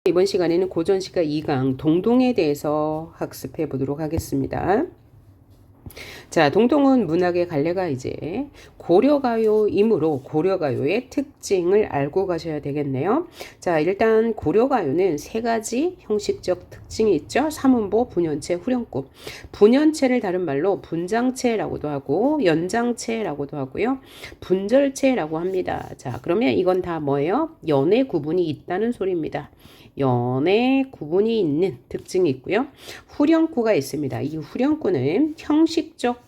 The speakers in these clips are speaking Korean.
이번 시간에는 고전시가 2강 동동에 대해서 학습해 보도록 하겠습니다. 자, 동동은 문학의 갈래가 이제 고려가요이므로 고려가요의 특징을 알고 가셔야 되겠네요. 자, 일단 고려가요는 세 가지 형식적 특징이 있죠. 삼음보, 분연체, 후렴구. 분연체를 다른 말로 분장체라고도 하고 연장체라고도 하고요. 분절체라고 합니다. 자, 그러면 이건 다 뭐예요? 연의 구분이 있다는 소리입니다. 연의 구분이 있는 특징이 있고요. 후렴구가 있습니다. 이 후렴구는 형식적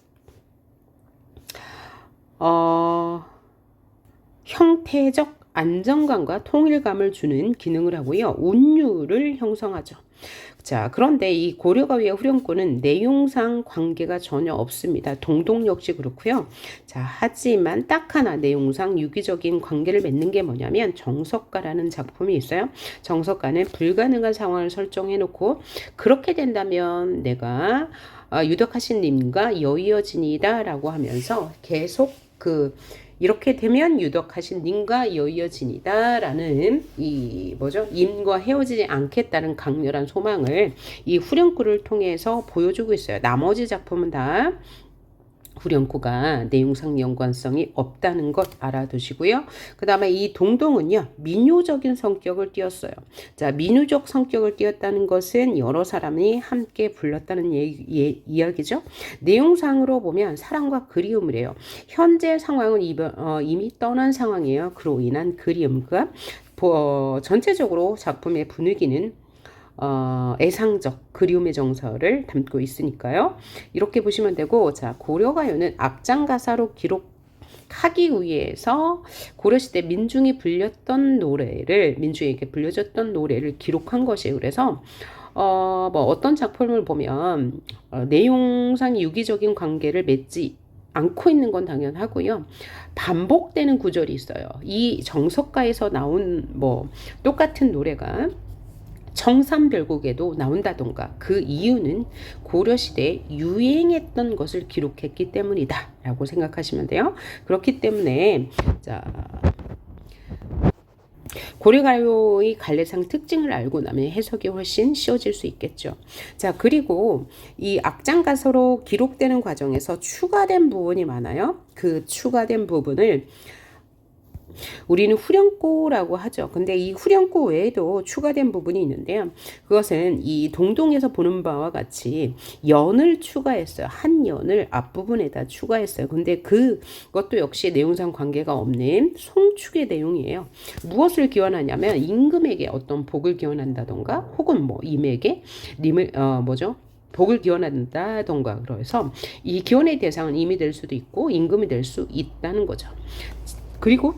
형태적 안정감과 통일감을 주는 기능을 하고요. 운율을 형성하죠. 자, 그런데 이 고려가요의 후렴구는 내용상 관계가 전혀 없습니다. 동동 역시 그렇고요. 자, 하지만 딱 하나 내용상 유기적인 관계를 맺는 게 뭐냐면 정석가라는 작품이 있어요. 정석가는 불가능한 상황을 설정해 놓고 그렇게 된다면 내가 유덕하신 님과 여이어지니다 라고 하면서 계속 이렇게 되면 유덕하신 님과 여이어지니다 라는 이 임과 헤어지지 않겠다는 강렬한 소망을 이 후렴구를 통해서 보여주고 있어요. 나머지 작품은 다 후렴구가 내용상 연관성이 없다는 것 알아두시고요. 그 다음에 이 동동은요, 민요적인 성격을 띄었어요. 자, 민요적 성격을 띄었다는 것은 여러 사람이 함께 불렀다는 이야기죠. 내용상으로 보면 사랑과 그리움을 해요. 현재 상황은 이미 떠난 상황이에요. 그로 인한 그리움과 전체적으로 작품의 분위기는 애상적 그리움의 정서를 담고 있으니까요. 이렇게 보시면 되고, 자, 고려가요는 악장가사로 기록하기 위해서 고려시대 민중이 불렸던 노래를, 민중에게 불려졌던 노래를 기록한 것이에요. 그래서 어떤 작품을 보면 내용상 유기적인 관계를 맺지 않고 있는 건 당연하고요. 반복되는 구절이 있어요. 이 정석가에서 나온 똑같은 노래가 청산별곡에도 나온다던가 그 이유는 고려시대에 유행했던 것을 기록했기 때문이다 라고 생각하시면 돼요. 그렇기 때문에 자, 고려가요의 갈래상 특징을 알고 나면 해석이 훨씬 쉬워질 수 있겠죠. 자, 그리고 이 악장가서로 기록되는 과정에서 추가된 부분이 많아요. 그 추가된 부분을 우리는 후렴구라고 하죠. 근데 이 후렴구 외에도 추가된 부분이 있는데요. 그것은 이 동동에서 보는 바와 같이 연을 추가했어요. 한 연을 앞부분에다 추가했어요. 근데 그것도 역시 내용상 관계가 없는 송축의 내용이에요. 무엇을 기원하냐면 임금에게 어떤 복을 기원한다던가 혹은 임에게 복을 기원한다던가 그래서 이 기원의 대상은 임이 될 수도 있고 임금이 될 수 있다는 거죠. 그리고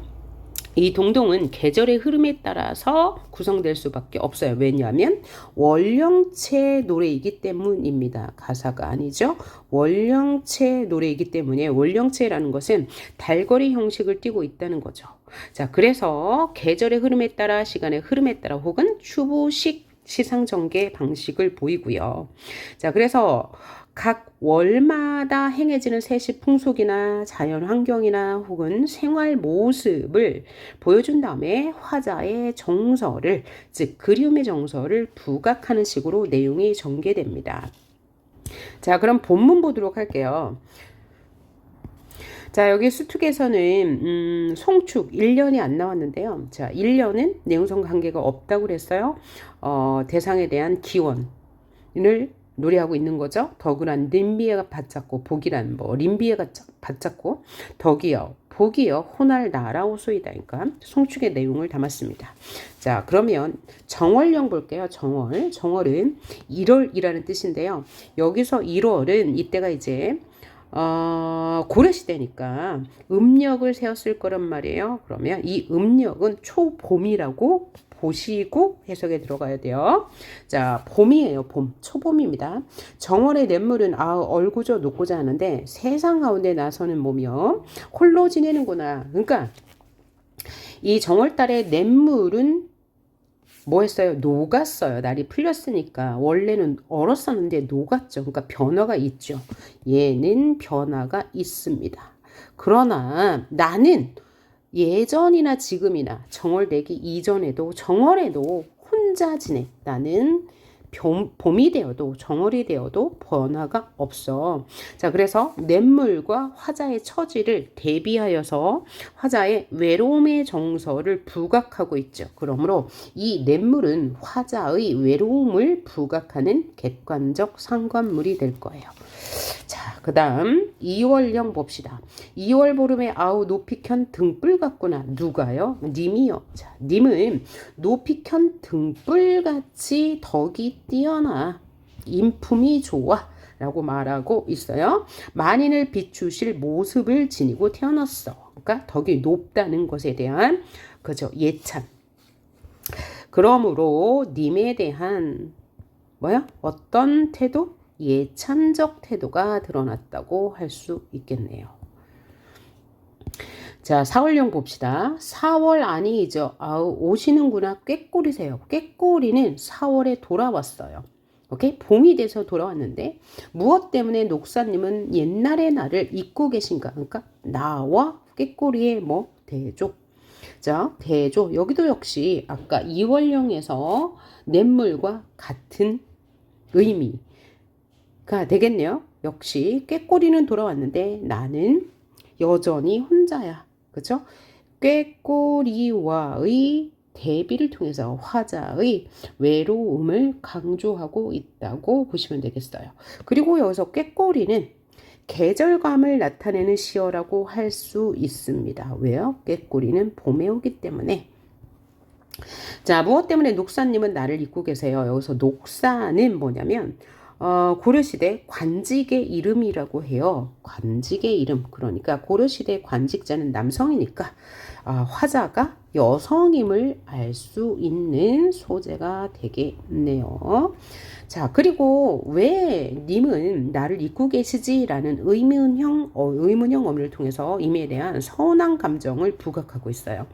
이 동동은 계절의 흐름에 따라서 구성될 수밖에 없어요. 왜냐하면 원령체 노래이기 때문입니다. 가사가 아니죠. 원령체 노래이기 때문에 원령체라는 것은 달거리 형식을 띠고 있다는 거죠. 자, 그래서 계절의 흐름에 따라 시간의 흐름에 따라 혹은 추부식 시상전개 방식을 보이고요. 자, 그래서 각 월마다 행해지는 세시 풍속이나 자연 환경이나 혹은 생활 모습을 보여준 다음에 화자의 정서를, 즉 그리움의 정서를 부각하는 식으로 내용이 전개됩니다. 자, 그럼 본문 보도록 할게요. 자, 여기 수특에서는 송축 1년이 안 나왔는데요. 자, 1년은 내용성 관계가 없다고 그랬어요. 대상에 대한 기원을 노래하고 있는 거죠. 덕이란 림비에가 받잡고 복이란 림비에가 받잡고 덕이여 복이여 호날 나라오소이다. 그러니까 송축의 내용을 담았습니다. 자, 그러면 정월령 볼게요. 정월은 1월이라는 뜻인데요. 여기서 1월은 이때가 이제 고려시대니까 음력을 세웠을 거란 말이에요. 그러면 이 음력은 초봄이라고 보시고 해석에 들어가야 돼요. 자, 봄이에요. 봄. 초봄입니다. 정월의 냇물은 얼고져 녹고자 하는데 세상 가운데 나서는 몸이요. 홀로 지내는구나. 그러니까 이 정월달의 냇물은 했어요? 녹았어요. 날이 풀렸으니까. 원래는 얼었었는데 녹았죠. 그러니까 변화가 있죠. 얘는 변화가 있습니다. 그러나 나는 예전이나 지금이나 정월되기 이전에도 정월에도 혼자 지내. 나는 봄이 되어도 정월이 되어도 변화가 없어. 자, 그래서 냇물과 화자의 처지를 대비하여서 화자의 외로움의 정서를 부각하고 있죠. 그러므로 이 냇물은 화자의 외로움을 부각하는 객관적 상관물이 될 거예요. 자, 그 다음 2월령 봅시다. 2월 보름에 아우 높이 켠 등불 같구나. 누가요? 님이요. 자, 님은 높이 켠 등불같이 덕이 뛰어나 인품이 좋아 라고 말하고 있어요. 만인을 비추실 모습을 지니고 태어났어. 그러니까 덕이 높다는 것에 대한 그죠 예찬. 그러므로 님에 대한 어떤 태도? 예찬적 태도가 드러났다고 할 수 있겠네요. 자, 4월령 봅시다. 4월 아니죠. 아우, 오시는구나. 꾀꼬리세요. 꾀꼬리는 4월에 돌아왔어요. 오케이? 봄이 돼서 돌아왔는데 무엇 때문에 녹사님은 옛날의 나를 잊고 계신가? 그러니까 나와 꾀꼬리의 대조. 자, 대조. 여기도 역시 아까 2월령에서 냇물과 같은 의미. 가 되겠네요. 역시 꾀꼬리는 돌아왔는데 나는 여전히 혼자야. 그렇죠? 꾀꼬리와의 대비를 통해서 화자의 외로움을 강조하고 있다고 보시면 되겠어요. 그리고 여기서 꾀꼬리는 계절감을 나타내는 시어라고 할 수 있습니다. 왜요? 꾀꼬리는 봄에 오기 때문에. 자, 무엇 때문에 녹사님은 나를 잊고 계세요? 여기서 녹사는 뭐냐면 고려시대 관직의 이름이라고 해요. 관직의 이름. 그러니까 고려시대 관직자는 남성이니까 화자가 여성임을 알 수 있는 소재가 되겠네요. 자, 그리고 왜 님은 나를 잊고 계시지? 라는 의문형 어미를 통해서 임에 대한 서운한 감정을 부각하고 있어요.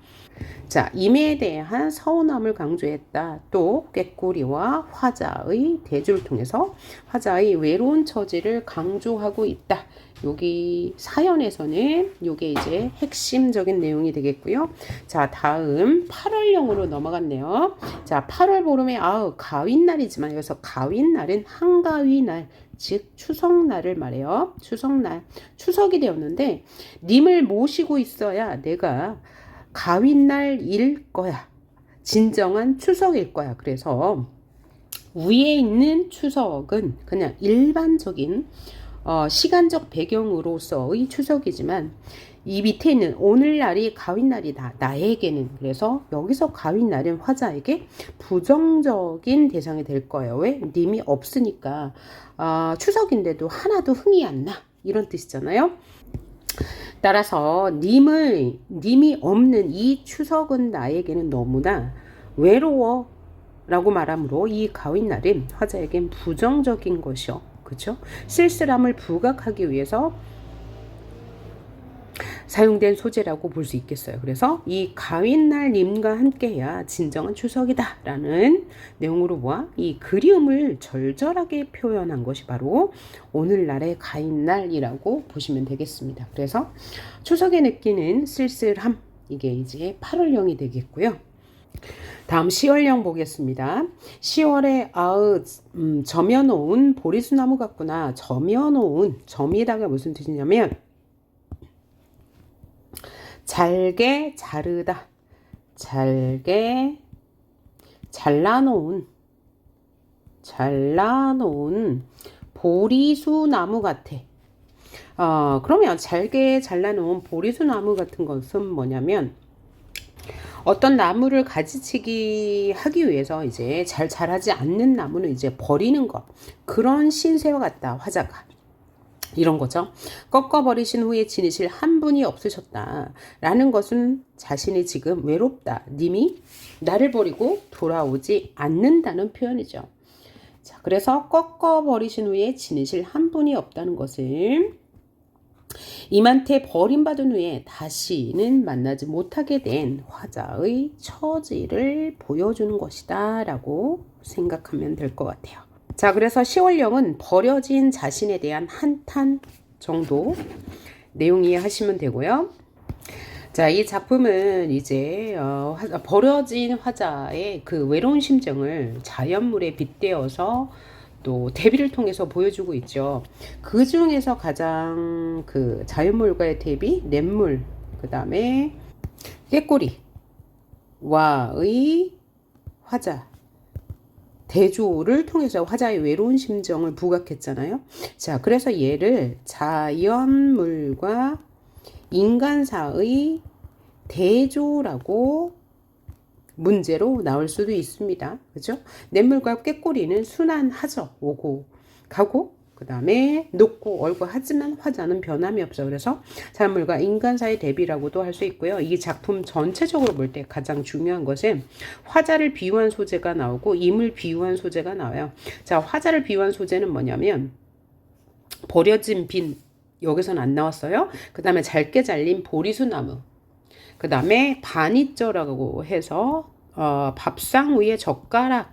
자, 임에 대한 서운함을 강조했다. 또 꾀꼬리와 화자의 대조를 통해서 화자의 외로운 처지를 강조하고 있다. 여기 사연에서는 이게 이제 핵심적인 내용이 되겠고요. 자, 다음 8월령으로 넘어갔네요. 자, 8월 보름에 가윈날이지만 여기서 가윈날은 한가위날, 즉 추석날을 말해요. 추석날, 추석이 되었는데 님을 모시고 있어야 내가 가윈날일 거야. 진정한 추석일 거야. 그래서 위에 있는 추석은 그냥 일반적인 시간적 배경으로서의 추석이지만 이 밑에 있는 오늘날이 가윈날이다. 나에게는. 그래서 여기서 가윈날은 화자에게 부정적인 대상이 될 거예요. 왜? 님이 없으니까 추석인데도 하나도 흥이 안 나. 이런 뜻이잖아요. 따라서 님이 없는 이 추석은 나에게는 너무나 외로워 라고 말하므로 이 가윈날은 화자에겐 부정적인 것이요. 그렇죠? 쓸쓸함을 부각하기 위해서 사용된 소재라고 볼 수 있겠어요. 그래서 이 가윈날 님과 함께해야 진정한 추석이다 라는 내용으로 이 그리움을 절절하게 표현한 것이 바로 오늘날의 가윈날이라고 보시면 되겠습니다. 그래서 추석에 느끼는 쓸쓸함, 이게 이제 8월령이 되겠고요. 다음 10월령 보겠습니다. 10월에 점여놓은 보리수나무 같구나. 점이다가 무슨 뜻이냐면 잘게 자르다, 잘게 잘라놓은 보리수나무 같아. 그러면 잘게 잘라놓은 보리수나무 같은 것은 뭐냐면 어떤 나무를 가지치기 하기 위해서 이제 잘 자라지 않는 나무는 이제 버리는 것, 그런 신세와 같다. 화자가 이런 거죠. 꺾어버리신 후에 지니실 한 분이 없으셨다 라는 것은 자신이 지금 외롭다, 님이 나를 버리고 돌아오지 않는다는 표현이죠. 자, 그래서 꺾어버리신 후에 지니실 한 분이 없다는 것을 임한테 버림받은 후에 다시는 만나지 못하게 된 화자의 처지를 보여주는 것이다 라고 생각하면 될 것 같아요. 자, 그래서 10월령은 버려진 자신에 대한 한탄 정도 내용 이해하시면 되고요. 자, 이 작품은 이제 버려진 화자의 그 외로운 심정을 자연물에 빗대어서 또 대비를 통해서 보여주고 있죠. 그 중에서 가장 그 자연물과의 대비, 냇물, 그 다음에 꾀꼬리와의 화자, 대조를 통해서 화자의 외로운 심정을 부각했잖아요. 자, 그래서 얘를 자연물과 인간사의 대조라고 문제로 나올 수도 있습니다. 그죠? 냇물과 꾀꼬리는 순환하죠. 오고 가고 그 다음에 높고 얼고 하지만 화자는 변함이 없어. 그래서 자연물과 인간사의 대비라고도 할 수 있고요. 이 작품 전체적으로 볼 때 가장 중요한 것은 화자를 비유한 소재가 나오고 임을 비유한 소재가 나와요. 자, 화자를 비유한 소재는 뭐냐면 버려진 빈, 여기서는 안 나왔어요. 그 다음에 잘게 잘린 보리수나무, 그 다음에 반이쩌라고 해서 밥상 위에 젓가락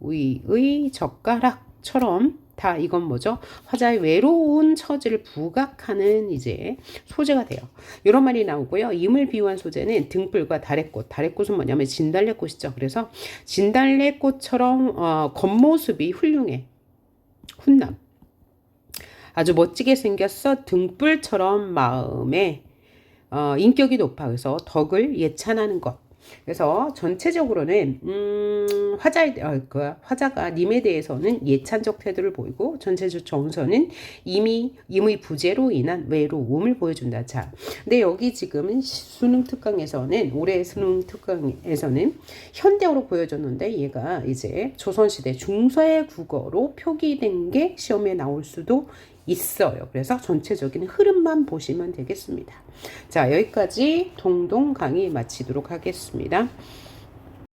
위의 젓가락처럼 다 이건 뭐죠? 화자의 외로운 처지를 부각하는 이제 소재가 돼요. 이런 말이 나오고요. 임을 비유한 소재는 등불과 다래꽃. 다래꽃은 뭐냐면 진달래꽃이죠. 그래서 진달래꽃처럼 겉모습이 훌륭해. 훈남. 아주 멋지게 생겼어. 등불처럼 마음에 인격이 높아. 그래서 덕을 예찬하는 것. 그래서 전체적으로는 화자가 님에 대해서는 예찬적 태도를 보이고 전체적 정서는 임의 부재로 인한 외로움을 보여준다. 자, 근데 여기 지금은 수능 특강에서는 올해 수능 특강에서는 현대어로 보여줬는데 얘가 이제 조선시대 중서의 국어로 표기된 게 시험에 나올 수도 있어요. 그래서 전체적인 흐름만 보시면 되겠습니다. 자, 여기까지 동동 강의 마치도록 하겠습니다.